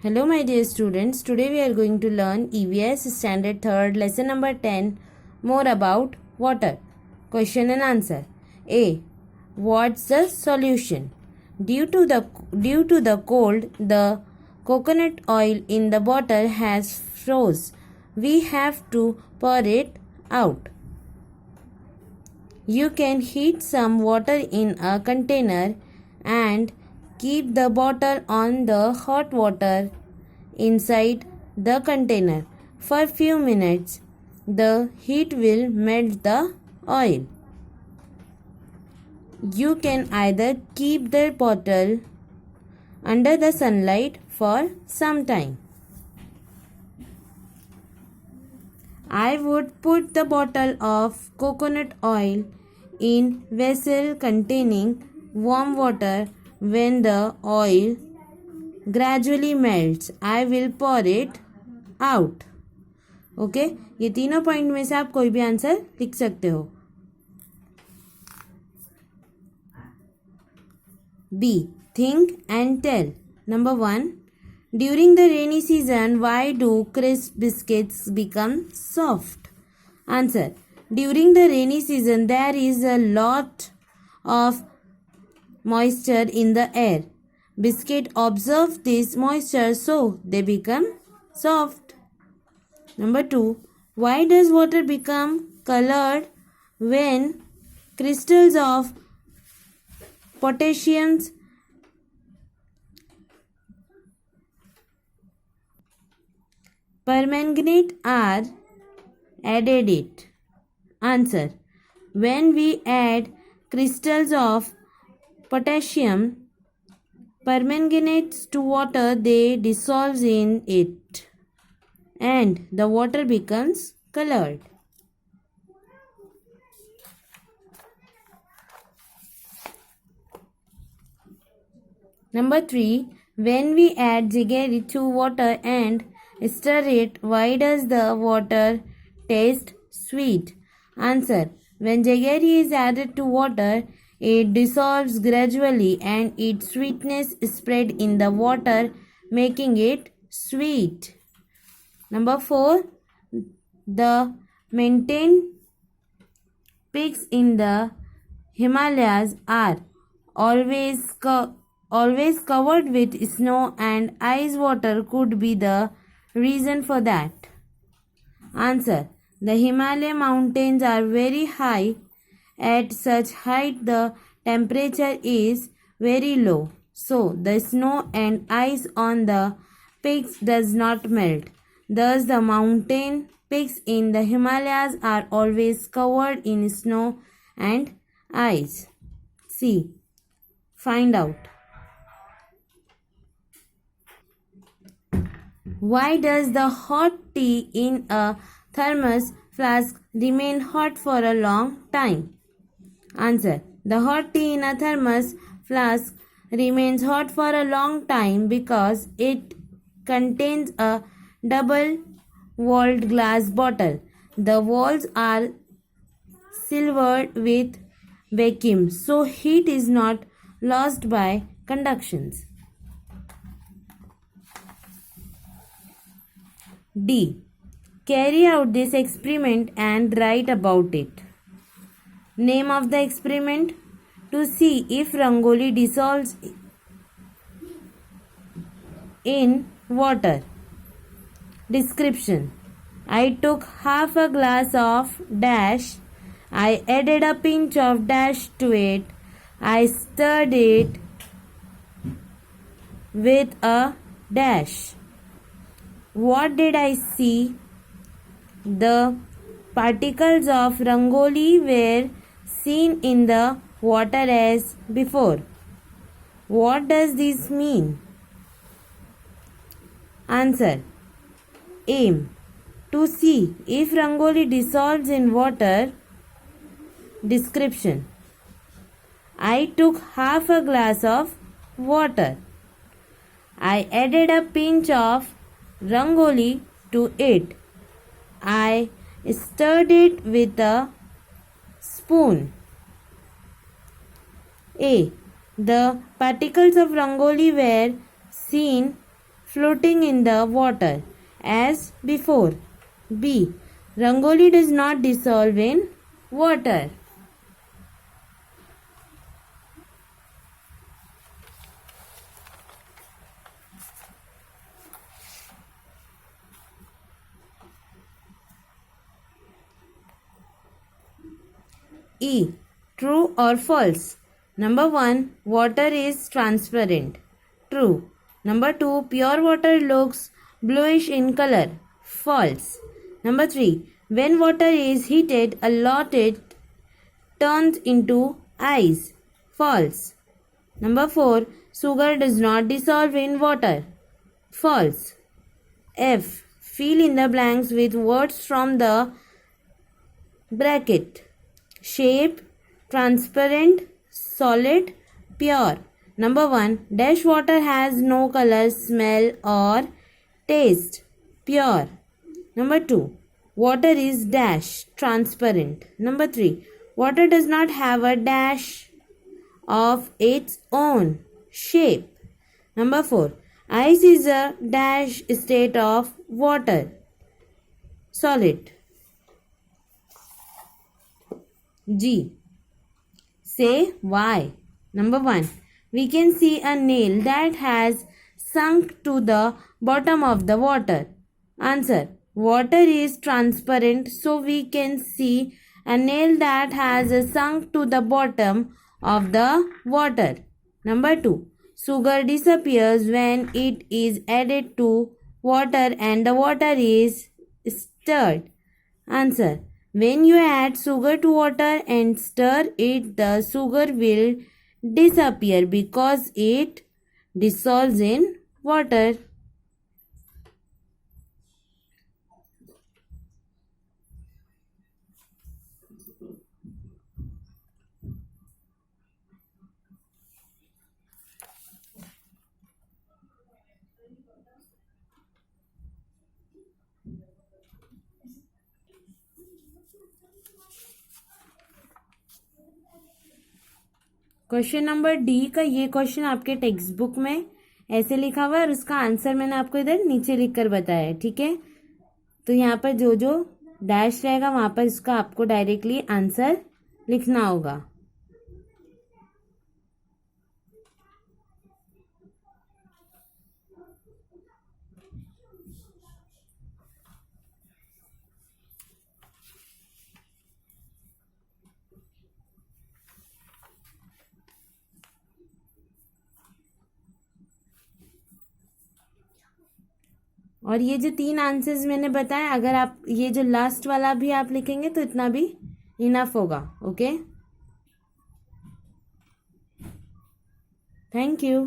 Hello my dear students, today we are going to learn EVS Standard 3rd lesson number 10 more about water. Question and answer. A. What's the solution? Due to the cold, the coconut oil in the bottle has froze. We have to pour it out. You can heat some water in a container and keep the bottle on the hot water inside the container for few minutes. The heat will melt the oil. You can either keep the bottle under the sunlight for some time. I would put the bottle of coconut oil in vessel containing warm water. When the oil gradually melts, I will pour it out. Okay ये तीनों point में से आप कोई भी answer लिख सकते हो. B. Think and tell. Number 1. During the rainy season, why do crisp biscuits become soft? Answer. During the rainy season, there is a lot of moisture in the air. Biscuit absorb this moisture, so they become soft. Number 2. Why does water become colored when crystals of potassium permanganate are added it? Answer. When we add crystals of potassium permanganates to water, they dissolve in it and the water becomes colored. Number 3. When we add jaggery to water and stir it, why does the water taste sweet? Answer. When jaggery is added to water, it dissolves gradually and its sweetness spread in the water, making it sweet. Number 4. The mountain peaks in the Himalayas are always covered with snow and ice. Water could be the reason for that. Answer. The Himalaya mountains are very high. At such height, the temperature is very low, so the snow and ice on the peaks does not melt. Thus, the mountain peaks in the Himalayas are always covered in snow and ice. C. Find out. Why does the hot tea in a thermos flask remain hot for a long time? Answer. The hot tea in a thermos flask remains hot for a long time because it contains a double-walled glass bottle. The walls are sealed with vacuum, so heat is not lost by conductions. D. Carry out this experiment and write about it. Name of the experiment: to see if rangoli dissolves in water. Description: I took half a glass of dash. I added a pinch of dash to it. I stirred it with a dash. What did I see? The particles of rangoli were seen in the water as before. What does this mean? Answer. Aim: to see if rangoli dissolves in water. Description: I took half a glass of water. I added a pinch of rangoli to it. I stirred it with a spoon. A. The particles of rangoli were seen floating in the water as before. B. Rangoli does not dissolve in water. E. True or false? Number 1. Water is transparent. True. Number 2. Pure water looks bluish in color. False. Number 3. When water is heated a lot, it turns into ice. False. Number 4. Sugar does not dissolve in water. False. F. Fill in the blanks with words from the bracket. Shape, transparent, solid, pure. Number 1. Dash water has no color, smell or taste. Pure. Number 2. Water is dash, transparent. Number 3. Water does not have a dash of its own. Shape. Number 4. Ice is a dash state of water. Solid. G. Say why. Number 1. We can see a nail that has sunk to the bottom of the water. Answer. Water is transparent, so we can see a nail that has sunk to the bottom of the water. Number 2. Sugar disappears when it is added to water and the water is stirred. Answer. When you add sugar to water and stir it, the sugar will disappear because it dissolves in water. Question number D का ये question आपके text book में ऐसे लिखा हुआ है और उसका आंसर मैंने आपको इधर नीचे लिख कर बताया है, ठीक है। तो यहाँ पर जो जो डैश रहेगा वहां पर इसका आपको डायरेक्टली आंसर लिखना होगा। और ये जो 3 आंसर्स मैंने बताया, अगर आप ये जो लास्ट वाला भी आप लिखेंगे तो इतना भी इनफ होगा। Okay, thank you.